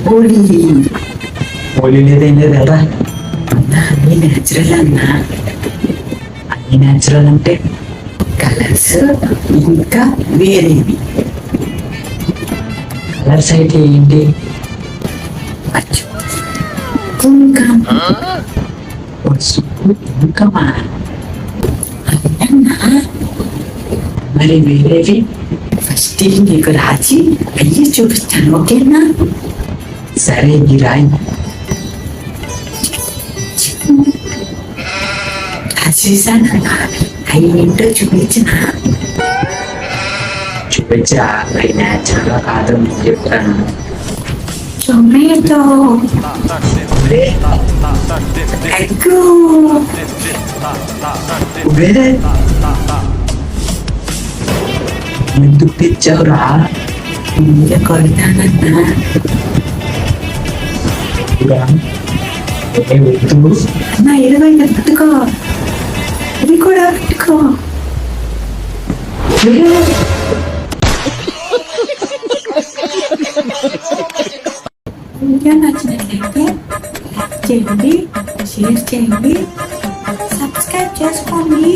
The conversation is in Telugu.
హోలీ హోలీ లేదేం లేదు కదా. అన్ని న్యాచురల్ అన్నా. అన్ని న్యాచురల్ అంటే కలర్స్ ఇంకా వేరేవి. కలర్స్ అయితే ఏంటి? అచ్చు కుంకం. పసుపు కుంకమా? అవునన్నా. మరి వేరేవి? ఫస్ట్ నీకు రాసి అయ్యి చూపిస్తాను, ఓకేనా? సరే ఈ రాయి. రాసేసానన్నా. అవి ఏంటో చూపించిన. చూపించా. అవి న్యాచురల్ కాదు అని చెప్తాను. టొమాటో, ఎగ్గు, వేరే ఎందుకు తెచ్చావురా? మీద కొడతానన్నా. వద్దు. అన్నా ఇరవై పెట్టుకో, ఇవి కూడా పెట్టుకో. వీడియో నచ్చినట్లయితే లైక్ చేయండి, షేర్ చేయండి, సబ్స్క్రైబ్ చేసుకోండి.